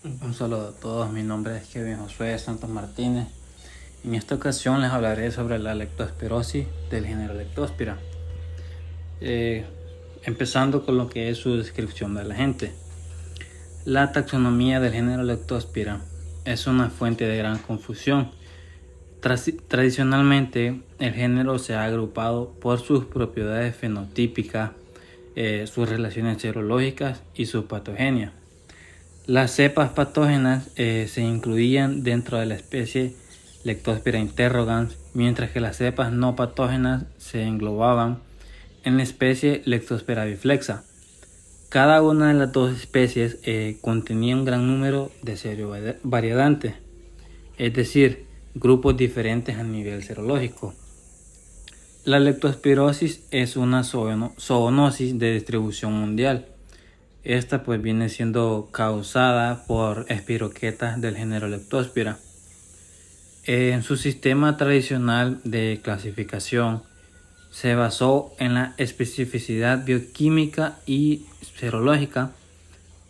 Un saludo a todos, mi nombre es Kevin Josué Santos Martínez. En esta ocasión les hablaré sobre la leptospirosis del género Leptospira. Empezando con lo que es su descripción del agente. La taxonomía del género Leptospira es una fuente de gran confusión. Tradicionalmente, el género se ha agrupado por sus propiedades fenotípicas, sus relaciones serológicas y su patogenia. Las cepas patógenas se incluían dentro de la especie Leptospira interrogans, mientras que las cepas no patógenas se englobaban en la especie Leptospira biflexa. Cada una de las dos especies contenía un gran número de serovariantes, es decir, grupos diferentes a nivel serológico. La leptospirosis es una zoonosis de distribución mundial. Esta pues viene siendo causada por espiroquetas del género Leptospira. En su sistema tradicional de clasificación se basó en la especificidad bioquímica y serológica.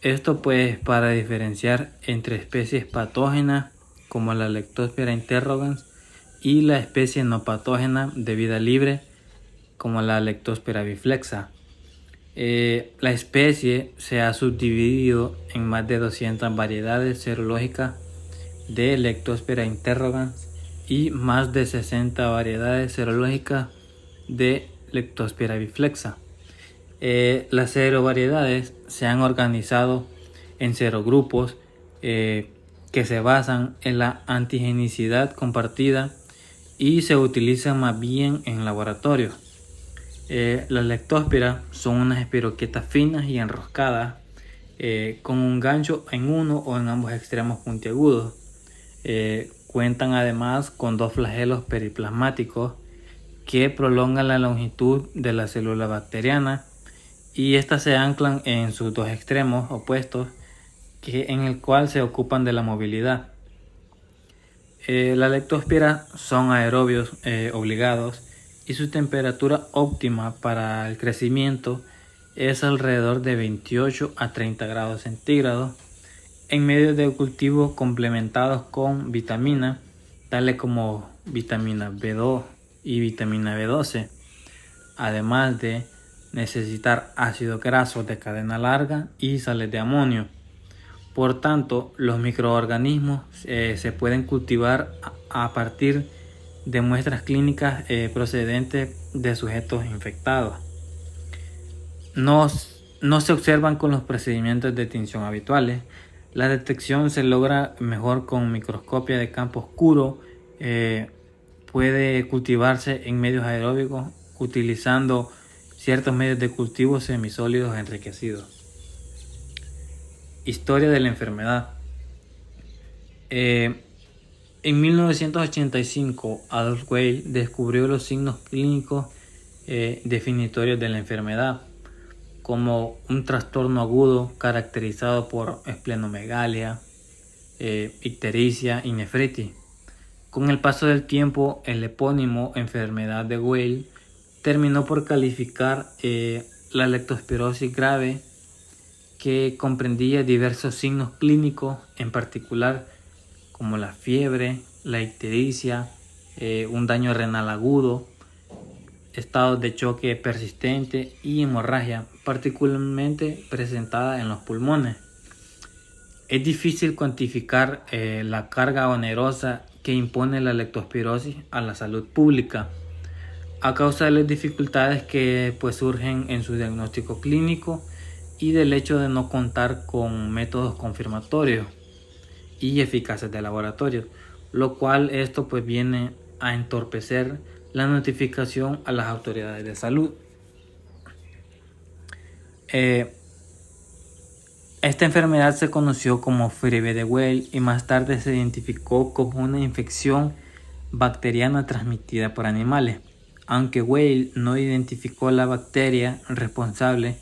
Esto pues para diferenciar entre especies patógenas como la Leptospira interrogans y la especie no patógena de vida libre como la Leptospira biflexa. La especie se ha subdividido en más de 200 variedades serológicas de Leptospira interrogans y más de 60 variedades serológicas de Leptospira biflexa. Las serovariedades se han organizado en serogrupos que se basan en la antigenicidad compartida y se utilizan más bien en laboratorio. Las leptospiras son unas espiroquetas finas y enroscadas con un gancho en uno o en ambos extremos puntiagudos. Cuentan además con dos flagelos periplasmáticos que prolongan la longitud de la célula bacteriana y estas se anclan en sus dos extremos opuestos en el cual se ocupan de la movilidad. Las leptospiras son aerobios obligados y su temperatura óptima para el crecimiento es alrededor de 28 a 30 grados centígrados en medios de cultivo complementados con vitaminas tales como vitamina B2 y vitamina B12, además de necesitar ácidos grasos de cadena larga y sales de amonio. Por tanto, los microorganismos se pueden cultivar a partir de muestras clínicas procedentes de sujetos infectados. No se observan con los procedimientos de tinción habituales. La detección se logra mejor con microscopia de campo oscuro. Puede cultivarse en medios aeróbicos utilizando ciertos medios de cultivo semisólidos enriquecidos. Historia de la enfermedad. En 1985, Adolf Weil descubrió los signos clínicos definitorios de la enfermedad, como un trastorno agudo caracterizado por esplenomegalia, ictericia y nefritis. Con el paso del tiempo, el epónimo enfermedad de Weil terminó por calificar la leptospirosis grave, que comprendía diversos signos clínicos, en particular como la fiebre, la ictericia, un daño renal agudo, estados de choque persistente y hemorragia, particularmente presentada en los pulmones. Es difícil cuantificar la carga onerosa que impone la leptospirosis a la salud pública a causa de las dificultades que surgen en su diagnóstico clínico y del hecho de no contar con métodos confirmatorios y eficaces de laboratorio, lo cual esto viene a entorpecer la notificación a las autoridades de salud. Esta enfermedad se conoció como fiebre de Weil y más tarde se identificó como una infección bacteriana transmitida por animales. Aunque Weil no identificó la bacteria responsable,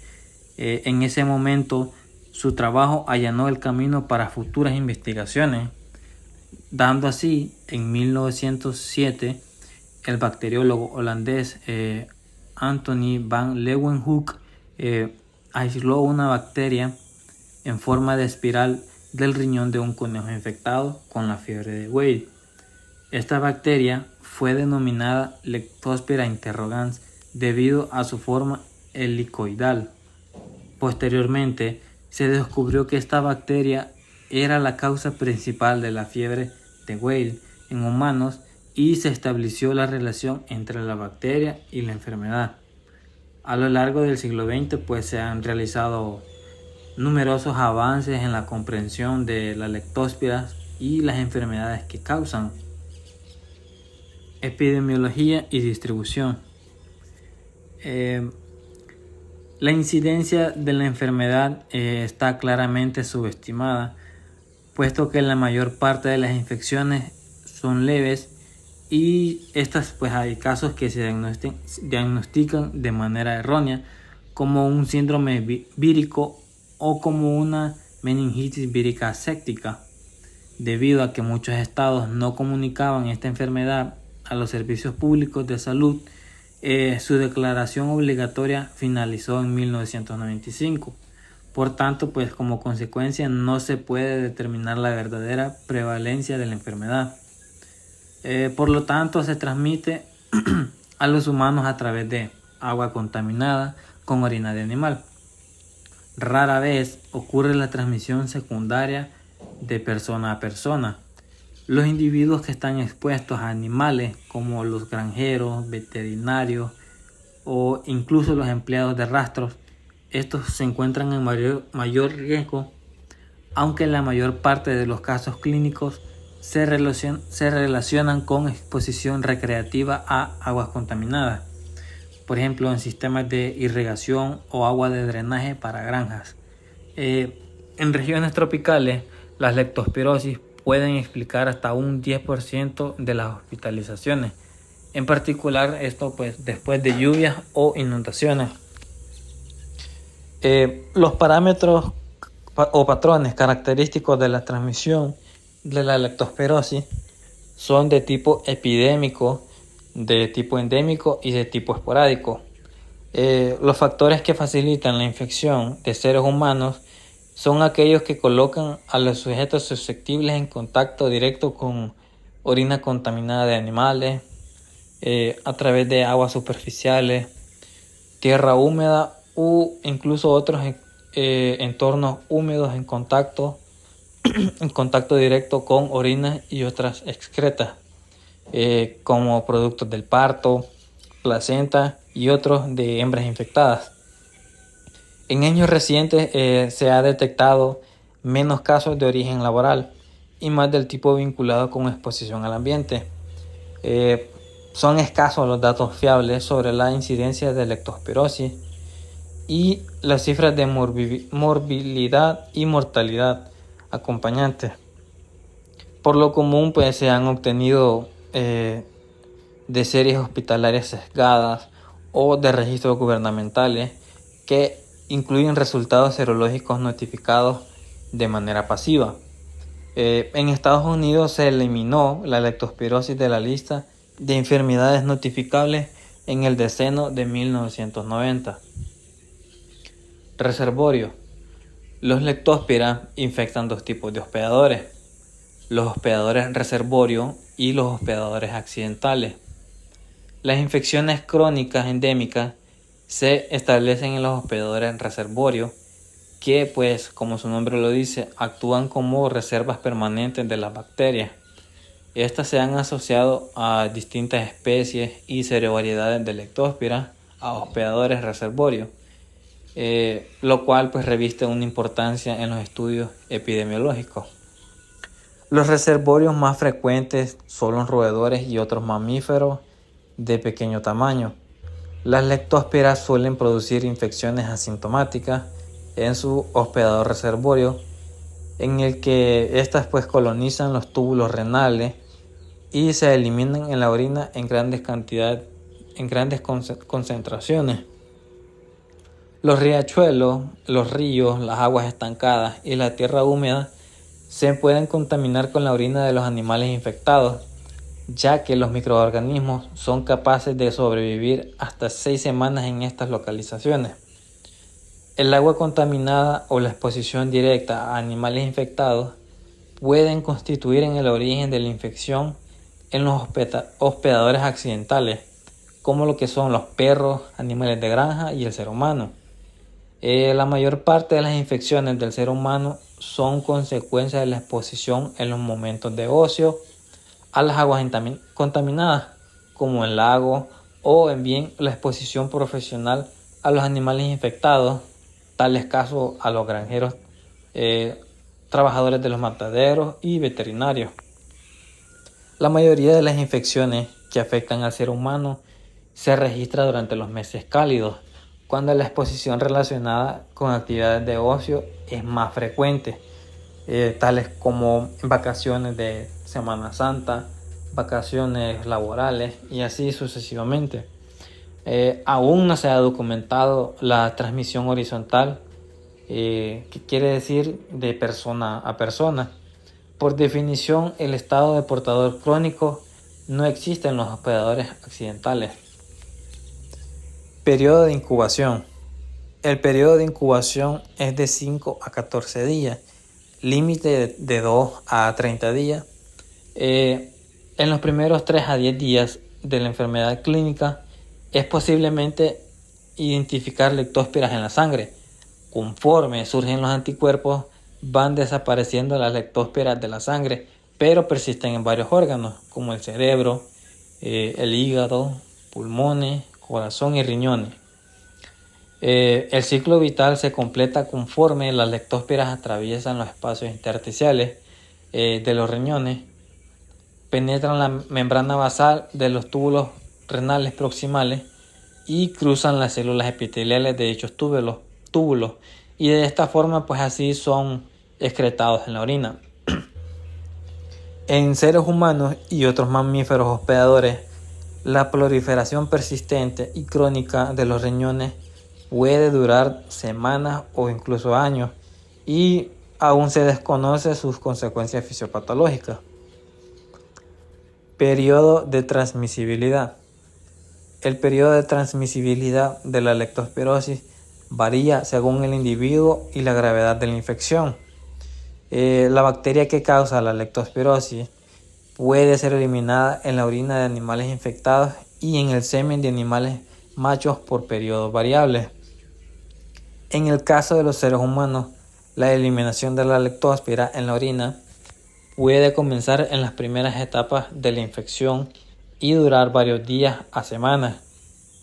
en ese momento su trabajo allanó el camino para futuras investigaciones, dando así en 1907 el bacteriólogo holandés Anthony van Leeuwenhoek aisló una bacteria en forma de espiral del riñón de un conejo infectado con la fiebre de Weil. Esta bacteria fue denominada Leptospira interrogans debido a su forma helicoidal. Posteriormente, se descubrió que esta bacteria era la causa principal de la fiebre de Weil en humanos y se estableció la relación entre la bacteria y la enfermedad. A lo largo del siglo XX pues, se han realizado numerosos avances en la comprensión de las leptospiras y las enfermedades que causan. Epidemiología y distribución. La incidencia de la enfermedad está claramente subestimada, puesto que la mayor parte de las infecciones son leves y estas pues hay casos que se diagnostican de manera errónea como un síndrome vírico o como una meningitis vírica séptica, debido a que muchos estados no comunicaban esta enfermedad a los servicios públicos de salud. Su declaración obligatoria finalizó en 1995. Por tanto, pues como consecuencia no se puede determinar la verdadera prevalencia de la enfermedad. Por lo tanto, se transmite a los humanos a través de agua contaminada con orina de animal. Rara vez ocurre la transmisión secundaria de persona a persona. Los individuos que están expuestos a animales como los granjeros, veterinarios o incluso los empleados de rastros, estos se encuentran en mayor riesgo, aunque la mayor parte de los casos clínicos se relacionan con exposición recreativa a aguas contaminadas, por ejemplo en sistemas de irrigación o agua de drenaje para granjas. En regiones tropicales, las leptospirosis pueden explicar hasta un 10% de las hospitalizaciones, en particular esto pues después de lluvias o inundaciones. Los parámetros o patrones característicos de la transmisión de la leptospirosis son de tipo epidémico, de tipo endémico y de tipo esporádico. Los factores que facilitan la infección de seres humanos son aquellos que colocan a los sujetos susceptibles en contacto directo con orina contaminada de animales, a través de aguas superficiales, tierra húmeda u incluso otros entornos húmedos en contacto directo con orinas y otras excretas, como productos del parto, placenta y otros de hembras infectadas. En años recientes se ha detectado menos casos de origen laboral y más del tipo vinculado con exposición al ambiente. Son escasos los datos fiables sobre la incidencia de leptospirosis y las cifras de morbilidad y mortalidad acompañantes. Por lo común pues se han obtenido de series hospitalarias sesgadas o de registros gubernamentales que incluyen resultados serológicos notificados de manera pasiva. En Estados Unidos se eliminó la leptospirosis de la lista de enfermedades notificables en el deceno de 1990. Reservorio. Los leptospira infectan dos tipos de hospedadores: los hospedadores reservorio y los hospedadores accidentales. Las infecciones crónicas endémicas se establecen en los hospedadores reservorio, que pues como su nombre lo dice, actúan como reservas permanentes de las bacterias. Estas se han asociado a distintas especies y seriovariedades de leptospira a hospedadores reservorio, lo cual pues reviste una importancia en los estudios epidemiológicos. Los reservorios más frecuentes son los roedores y otros mamíferos de pequeño tamaño. Las leptospiras suelen producir infecciones asintomáticas en su hospedador reservorio, en el que estas pues colonizan los túbulos renales y se eliminan en la orina en grandes concentraciones. Los riachuelos, los ríos, las aguas estancadas y la tierra húmeda se pueden contaminar con la orina de los animales infectados, ya que los microorganismos son capaces de sobrevivir hasta 6 semanas en estas localizaciones. El agua contaminada o la exposición directa a animales infectados pueden constituir en el origen de la infección en los hospedadores accidentales, como lo que son los perros, animales de granja y el ser humano. La mayor parte de las infecciones del ser humano son consecuencia de la exposición en los momentos de ocio a las aguas contaminadas, como el lago, o bien la exposición profesional a los animales infectados, tales casos a los granjeros, trabajadores de los mataderos y veterinarios. La mayoría de las infecciones que afectan al ser humano se registra durante los meses cálidos, cuando la exposición relacionada con actividades de ocio es más frecuente, tales como vacaciones de Semana Santa, vacaciones laborales y así sucesivamente. Aún no se ha documentado la transmisión horizontal, que quiere decir de persona a persona. Por definición, el estado de portador crónico no existe en los hospedadores accidentales. Periodo de incubación. El periodo de incubación es de 5 a 14 días, límite de 2 a 30 días. En los primeros 3 a 10 días de la enfermedad clínica es posiblemente identificar leptóspiras en la sangre. Conforme surgen los anticuerpos, van desapareciendo las leptóspiras de la sangre, pero persisten en varios órganos, como el cerebro, el hígado, pulmones, corazón y riñones. El ciclo vital se completa conforme las leptóspiras atraviesan los espacios intersticiales de los riñones, penetran la membrana basal de los túbulos renales proximales y cruzan las células epiteliales de dichos túbulos, y de esta forma pues así son excretados en la orina. En seres humanos y otros mamíferos hospedadores, la proliferación persistente y crónica de los riñones puede durar semanas o incluso años, y aún se desconoce sus consecuencias fisiopatológicas. Periodo de transmisibilidad. El periodo de transmisibilidad de la leptospirosis varía según el individuo y la gravedad de la infección. La bacteria que causa la leptospirosis puede ser eliminada en la orina de animales infectados y en el semen de animales machos por periodos variables. En el caso de los seres humanos, la eliminación de la leptospira en la orina puede comenzar en las primeras etapas de la infección y durar varios días a semanas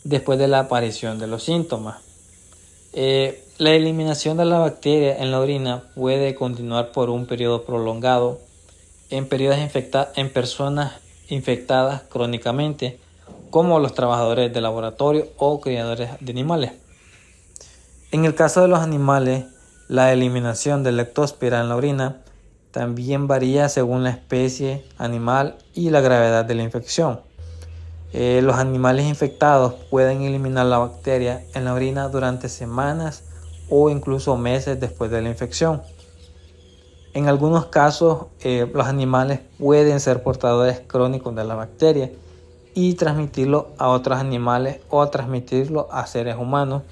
después de la aparición de los síntomas. La eliminación de la bacteria en la orina puede continuar por un periodo prolongado en personas infectadas crónicamente, como los trabajadores de laboratorio o criadores de animales. En el caso de los animales, la eliminación de leptospira en la orina también varía según la especie animal y la gravedad de la infección. Los animales infectados pueden eliminar la bacteria en la orina durante semanas o incluso meses después de la infección. En algunos casos, los animales pueden ser portadores crónicos de la bacteria y transmitirlo a otros animales o transmitirlo a seres humanos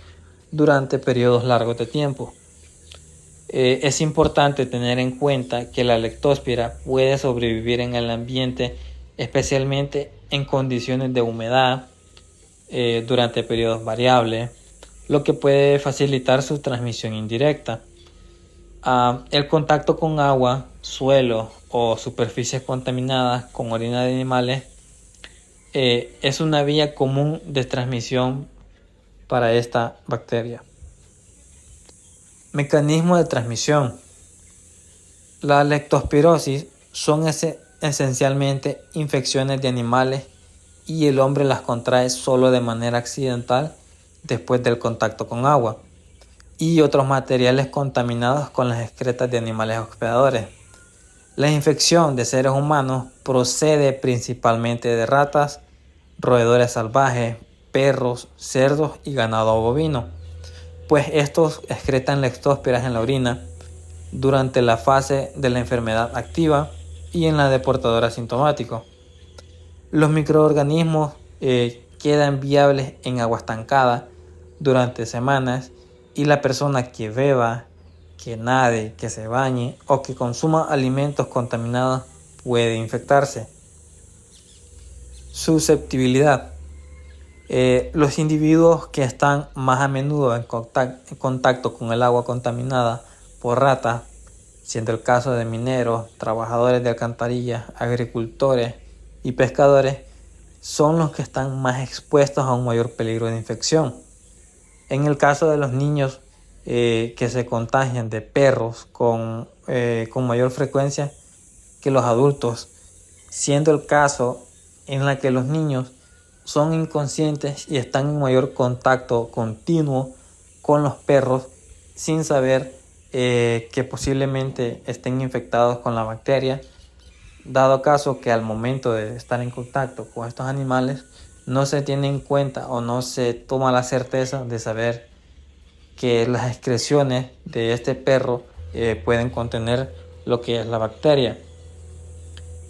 durante periodos largos de tiempo. Es importante tener en cuenta que la leptospira puede sobrevivir en el ambiente, especialmente en condiciones de humedad durante periodos variables, lo que puede facilitar su transmisión indirecta. El contacto con agua, suelo o superficies contaminadas con orina de animales es una vía común de transmisión para esta bacteria. Mecanismo de transmisión. La leptospirosis son esencialmente infecciones de animales y el hombre las contrae solo de manera accidental después del contacto con agua y otros materiales contaminados con las excretas de animales hospedadores. La infección de seres humanos procede principalmente de ratas, roedores salvajes, perros, cerdos y ganado bovino, pues estos excretan leptóspiras en la orina durante la fase de la enfermedad activa y en la de portador asintomático. Los microorganismos quedan viables en agua estancada durante semanas Y la persona que beba, que nade, que se bañe o que consuma alimentos contaminados puede infectarse. Susceptibilidad. Los individuos que están más a menudo en contacto con el agua contaminada por ratas, siendo el caso de mineros, trabajadores de alcantarillas, agricultores y pescadores, son los que están más expuestos a un mayor peligro de infección. En el caso de los niños que se contagian de perros con mayor frecuencia que los adultos, siendo el caso en la que los niños son inconscientes y están en mayor contacto continuo con los perros sin saber que posiblemente estén infectados con la bacteria, dado caso que al momento de estar en contacto con estos animales no se tiene en cuenta o no se toma la certeza de saber que las excreciones de este perro pueden contener lo que es la bacteria.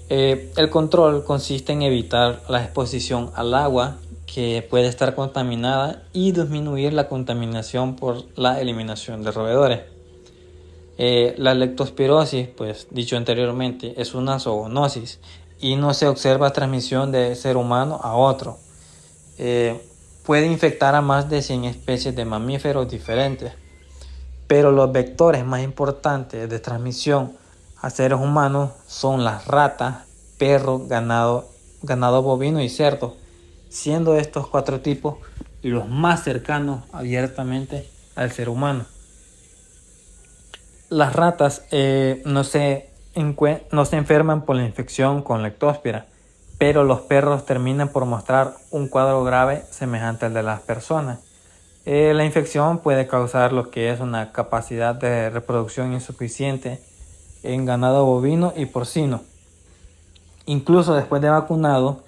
El control consiste en evitar la exposición al agua que puede estar contaminada y disminuir la contaminación por la eliminación de roedores. La leptospirosis, pues dicho anteriormente, es una zoonosis y no se observa transmisión de ser humano a otro. Puede infectar a más de 100 especies de mamíferos diferentes, pero los vectores más importantes de transmisión a seres humanos son las ratas, perros, ganado bovino y cerdo, siendo estos 4 tipos los más cercanos abiertamente al ser humano. Las ratas no se enferman por la infección con leptospira, pero los perros terminan por mostrar un cuadro grave semejante al de las personas. La infección puede causar lo que es una capacidad de reproducción insuficiente en ganado bovino y porcino. Incluso después de vacunados,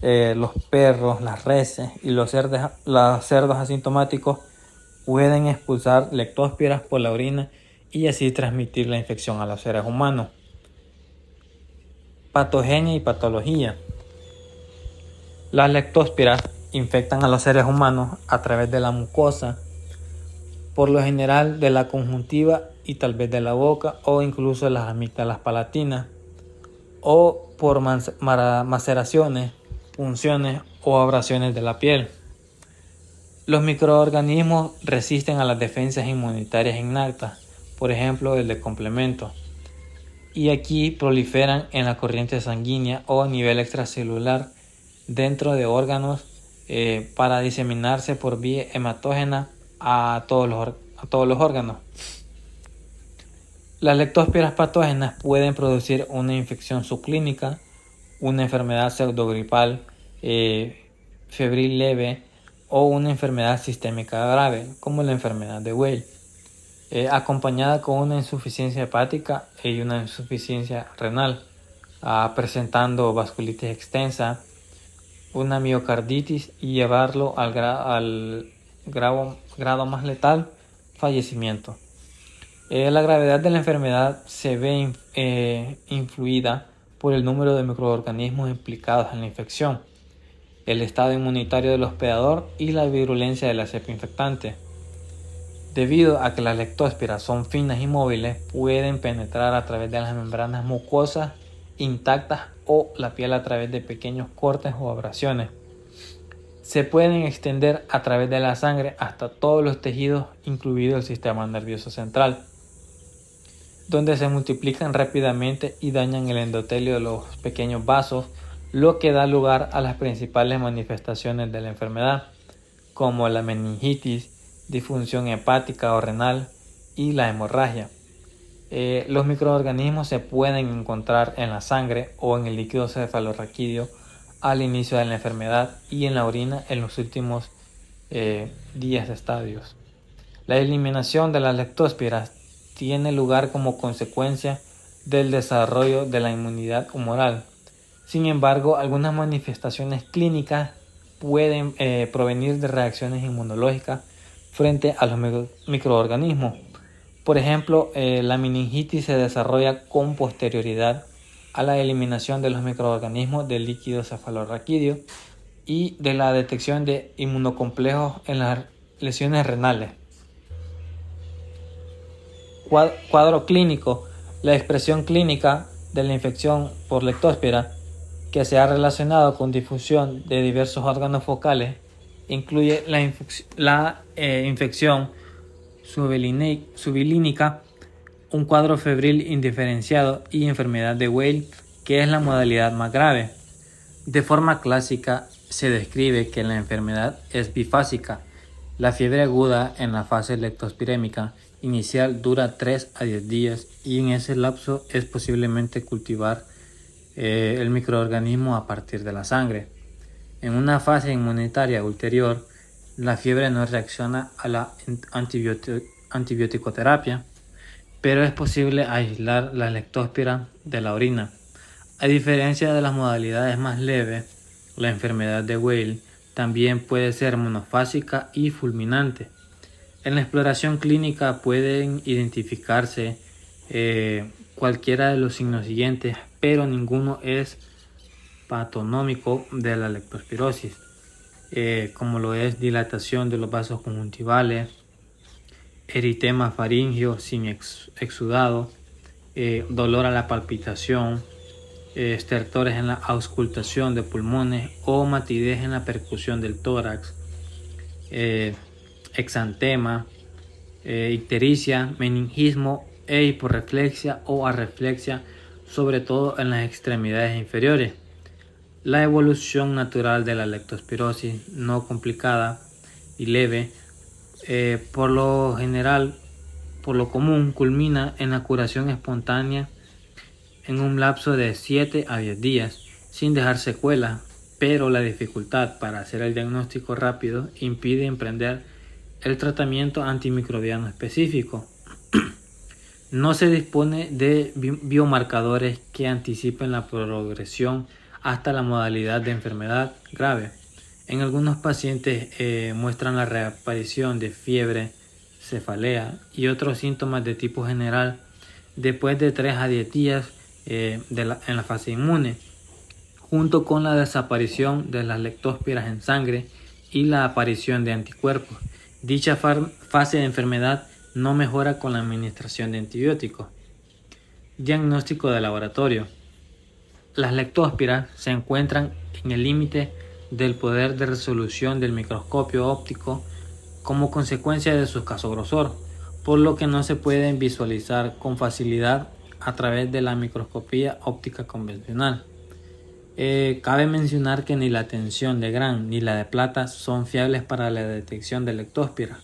los perros, las reses y los cerdos asintomáticos pueden expulsar leptospiras por la orina y así transmitir la infección a los seres humanos. Patogenia y patología. Las leptospiras infectan a los seres humanos a través de la mucosa, por lo general de la conjuntiva y tal vez de la boca o incluso de las amígdalas palatinas, o por maceraciones, punciones o abrasiones de la piel. Los microorganismos resisten a las defensas inmunitarias innatas, por ejemplo el de complemento, y aquí proliferan en la corriente sanguínea o a nivel extracelular dentro de órganos para diseminarse por vía hematógena a todos los órganos. Las leptospiras patógenas pueden producir una infección subclínica, una enfermedad pseudogripal, febril leve o una enfermedad sistémica grave, como la enfermedad de Weil, acompañada con una insuficiencia hepática y una insuficiencia renal, presentando vasculitis extensa, una miocarditis y llevarlo al grado más letal, fallecimiento. La gravedad de la enfermedad se ve influida por el número de microorganismos implicados en la infección, el estado inmunitario del hospedador y la virulencia de la cepa infectante. Debido a que las leptospiras son finas y móviles, pueden penetrar a través de las membranas mucosas intactas o la piel a través de pequeños cortes o abrasiones. Se pueden extender a través de la sangre hasta todos los tejidos, incluido el sistema nervioso central, donde se multiplican rápidamente y dañan el endotelio de los pequeños vasos, lo que da lugar a las principales manifestaciones de la enfermedad, como la meningitis, disfunción hepática o renal y la hemorragia. Los microorganismos se pueden encontrar en la sangre o en el líquido cefalorraquídeo al inicio de la enfermedad y en la orina en los últimos 10 estadios. La eliminación de las leptospiras tiene lugar como consecuencia del desarrollo de la inmunidad humoral. Sin embargo, algunas manifestaciones clínicas pueden provenir de reacciones inmunológicas frente a los microorganismos. Por ejemplo, la meningitis se desarrolla con posterioridad a la eliminación de los microorganismos del líquido cefalorraquídeo y de la detección de inmunocomplejos en las lesiones renales. Cuadro clínico. La expresión clínica de la infección por leptospira, que se ha relacionado con difusión de diversos órganos focales, incluye la infección subilínica, un cuadro febril indiferenciado y enfermedad de Weil, que es la modalidad más grave. De forma clásica se describe que la enfermedad es bifásica. La fiebre aguda en la fase leptospirémica inicial dura 3 a 10 días y en ese lapso es posiblemente cultivar el microorganismo a partir de la sangre. En una fase inmunitaria ulterior, la fiebre no reacciona a la antibiótico-terapia, pero es posible aislar la leptospira de la orina. A diferencia de las modalidades más leves, la enfermedad de Weil también puede ser monofásica y fulminante. En la exploración clínica pueden identificarse cualquiera de los signos siguientes, pero ninguno es patonómico de la leptospirosis, como lo es dilatación de los vasos conjuntivales, eritema faríngeo sin exudado, dolor a la palpitación, estertores en la auscultación de pulmones o matidez en la percusión del tórax, exantema, ictericia, meningismo e hiporreflexia o arreflexia, sobre todo en las extremidades inferiores. La evolución natural de la leptospirosis no complicada y leve, por lo común, culmina en la curación espontánea en un lapso de 7 a 10 días, sin dejar secuelas, pero la dificultad para hacer el diagnóstico rápido impide emprender el tratamiento antimicrobiano específico. No se dispone de biomarcadores que anticipen la progresión hasta la modalidad de enfermedad grave. En algunos pacientes muestran la reaparición de fiebre, cefalea y otros síntomas de tipo general después de 3 a 10 días en la fase inmune, junto con la desaparición de las leptospiras en sangre y la aparición de anticuerpos. Dicha fase de enfermedad no mejora con la administración de antibióticos. Diagnóstico de laboratorio. Las leptospiras se encuentran en el límite del poder de resolución del microscopio óptico como consecuencia de su escaso grosor, por lo que no se pueden visualizar con facilidad a través de la microscopía óptica convencional. Cabe mencionar que ni la tensión de Gram ni la de plata son fiables para la detección de leptospira.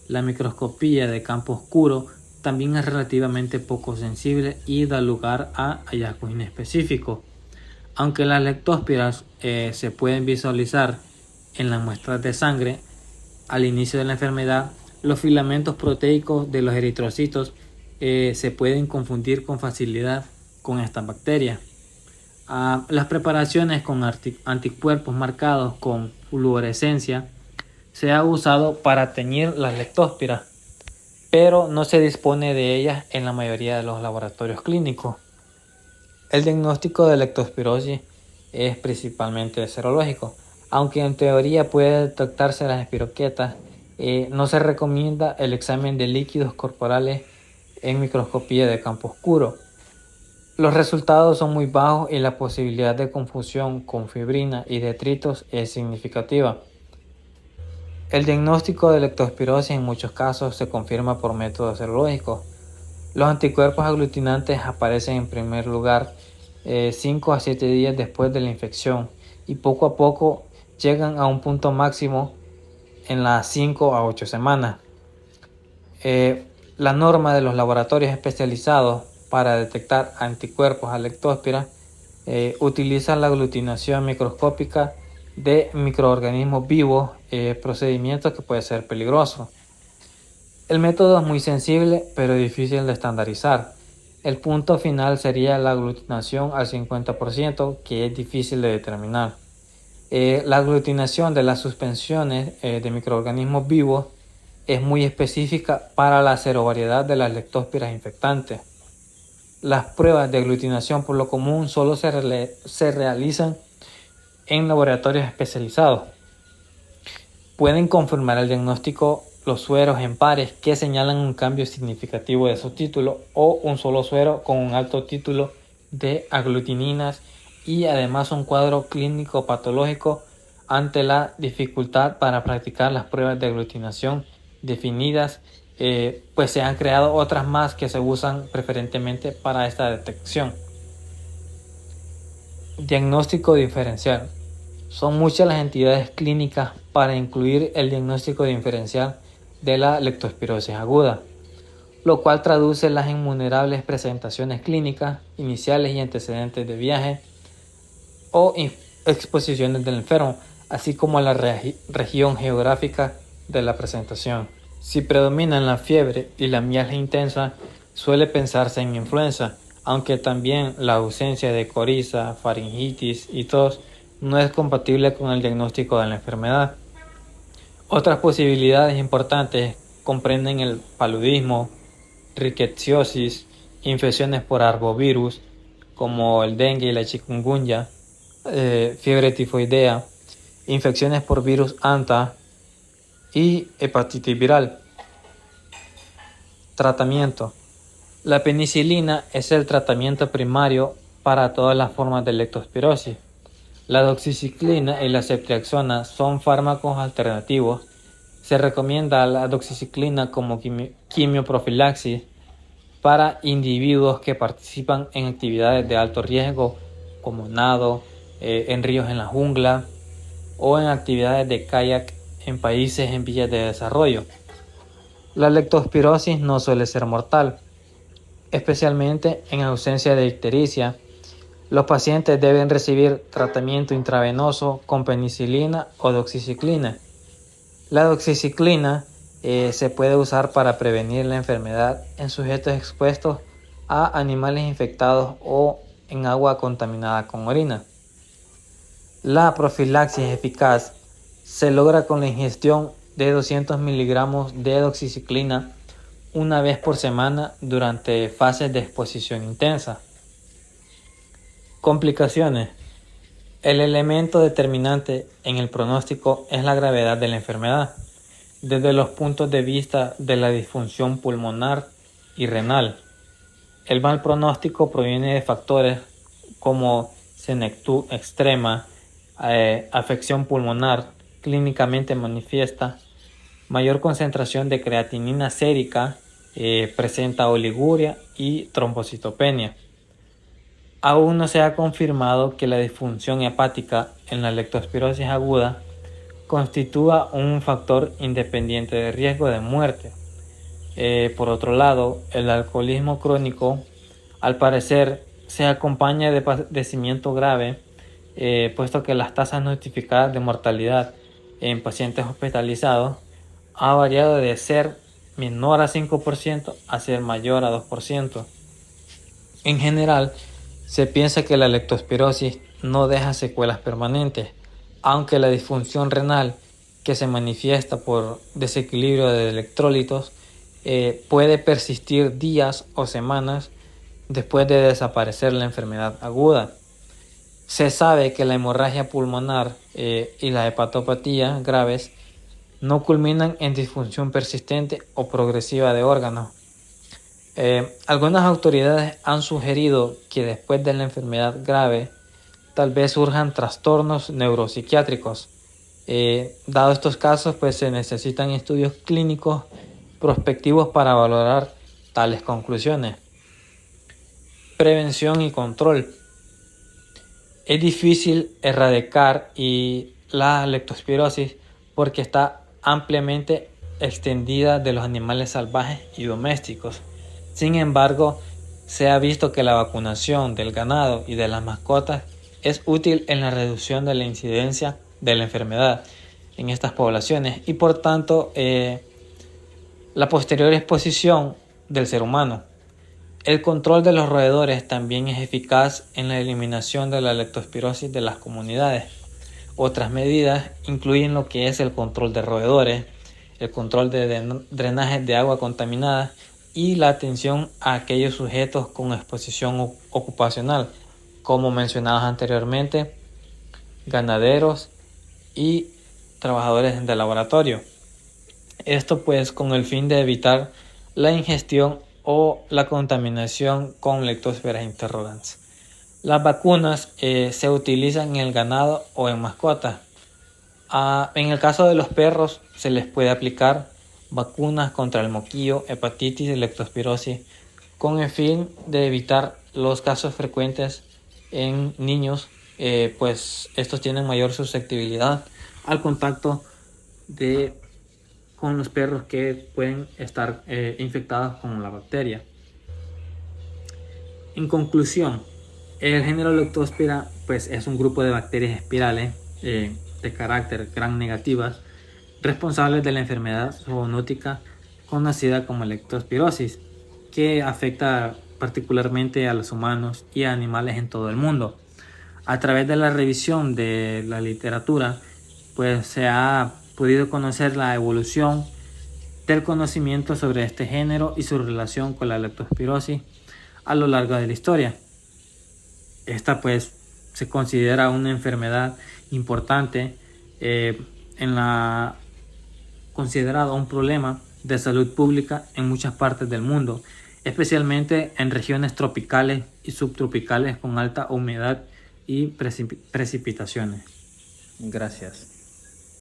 La microscopía de campo oscuro también es relativamente poco sensible y da lugar a hallazgos inespecíficos. Aunque las leptospiras se pueden visualizar en las muestras de sangre al inicio de la enfermedad, los filamentos proteicos de los eritrocitos se pueden confundir con facilidad con estas bacterias. Las preparaciones con anticuerpos marcados con fluorescencia se ha usado para teñir las leptospiras, pero no se dispone de ellas en la mayoría de los laboratorios clínicos. El diagnóstico de leptospirosis es principalmente serológico, aunque en teoría puede detectarse las espiroquetas. No se recomienda el examen de líquidos corporales en microscopía de campo oscuro. Los resultados son muy bajos y la posibilidad de confusión con fibrina y detritos es significativa. El diagnóstico de leptospirosis en muchos casos se confirma por métodos serológicos. Los anticuerpos aglutinantes aparecen en primer lugar 5 a 7 días después de la infección y poco a poco llegan a un punto máximo en las 5 a 8 semanas. La norma de los laboratorios especializados para detectar anticuerpos a leptospira utiliza la aglutinación microscópica de microorganismos vivos, procedimiento que puede ser peligroso. El método es muy sensible pero difícil de estandarizar. El punto final sería la aglutinación al 50%, que es difícil de determinar. La aglutinación de las suspensiones de microorganismos vivos es muy específica para la serovariedad de las leptospiras infectantes. Las pruebas de aglutinación por lo común solo se realizan en laboratorios especializados. Pueden confirmar el diagnóstico los sueros en pares que señalan un cambio significativo de su título o un solo suero con un alto título de aglutininas y además un cuadro clínico patológico ante la dificultad para practicar las pruebas de aglutinación definidas, pues se han creado otras más que se usan preferentemente para esta detección. Diagnóstico diferencial. Son muchas las entidades clínicas para incluir el diagnóstico diferencial de la leptospirosis aguda, lo cual traduce las innumerables presentaciones clínicas iniciales y antecedentes de viaje o exposiciones del enfermo, así como la región geográfica de la presentación. Si predominan la fiebre y la mialgia intensa, suele pensarse en influenza, aunque también la ausencia de coriza, faringitis y tos no es compatible con el diagnóstico de la enfermedad. Otras posibilidades importantes comprenden el paludismo, rickettsiosis, infecciones por arbovirus como el dengue y la chikungunya, fiebre tifoidea, infecciones por virus Anta y hepatitis viral. Tratamiento. La penicilina es el tratamiento primario para todas las formas de leptospirosis. La doxiciclina y la ceftriaxona son fármacos alternativos. Se recomienda la doxiciclina como quimioprofilaxis para individuos que participan en actividades de alto riesgo como nado, en ríos en la jungla o en actividades de kayak en países en vías de desarrollo. La leptospirosis no suele ser mortal, especialmente en ausencia de ictericia. Los pacientes deben recibir tratamiento intravenoso con penicilina o doxiciclina. La doxiciclina se puede usar para prevenir la enfermedad en sujetos expuestos a animales infectados o en agua contaminada con orina. La profilaxis eficaz se logra con la ingestión de 200 miligramos de doxiciclina una vez por semana durante fases de exposición intensa. Complicaciones. El elemento determinante en el pronóstico es la gravedad de la enfermedad, desde los puntos de vista de la disfunción pulmonar y renal. El mal pronóstico proviene de factores como senectud extrema, afección pulmonar clínicamente manifiesta, mayor concentración de creatinina sérica, presenta oliguria y trombocitopenia. Aún no se ha confirmado que la disfunción hepática en la leptospirosis aguda constitúa un factor independiente de riesgo de muerte. Por otro lado, el alcoholismo crónico, al parecer, se acompaña de padecimiento grave, puesto que las tasas notificadas de mortalidad en pacientes hospitalizados ha variado de ser menor a 5% a ser mayor a 2%. En general, se piensa que la leptospirosis no deja secuelas permanentes, aunque la disfunción renal, que se manifiesta por desequilibrio de electrolitos, puede persistir días o semanas después de desaparecer la enfermedad aguda. Se sabe que la hemorragia pulmonar y la hepatopatía graves no culminan en disfunción persistente o progresiva de órganos. Algunas autoridades han sugerido que después de la enfermedad grave tal vez surjan trastornos neuropsiquiátricos. Dado estos casos, pues se necesitan estudios clínicos prospectivos para valorar tales conclusiones. Prevención y control. Es difícil erradicar la leptospirosis porque está ampliamente extendida de los animales salvajes y domésticos. Sin embargo, se ha visto que la vacunación del ganado y de las mascotas es útil en la reducción de la incidencia de la enfermedad en estas poblaciones y por tanto la posterior exposición del ser humano. El control de los roedores también es eficaz en la eliminación de la leptospirosis de las comunidades. Otras medidas incluyen lo que es el control de roedores, el control de drenaje de agua contaminada y la atención a aquellos sujetos con exposición ocupacional, como mencionados anteriormente, ganaderos y trabajadores de laboratorio. Esto pues con el fin de evitar la ingestión o la contaminación con Leptospira interrogans. Las vacunas se utilizan en el ganado o en mascotas. En el caso de los perros se les puede aplicar vacunas contra el moquillo, hepatitis y leptospirosis con el fin de evitar los casos frecuentes en niños, pues estos tienen mayor susceptibilidad al contacto con los perros que pueden estar infectados con la bacteria. En conclusión, el género Leptospira pues, es un grupo de bacterias espirales de carácter gram negativas responsables de la enfermedad zoonótica conocida como leptospirosis, que afecta particularmente a los humanos y a animales en todo el mundo. A través de la revisión de la literatura, pues se ha podido conocer la evolución del conocimiento sobre este género y su relación con la leptospirosis a lo largo de la historia. Esta pues se considera una enfermedad importante considerado un problema de salud pública en muchas partes del mundo, especialmente en regiones tropicales y subtropicales con alta humedad y precipitaciones. Gracias.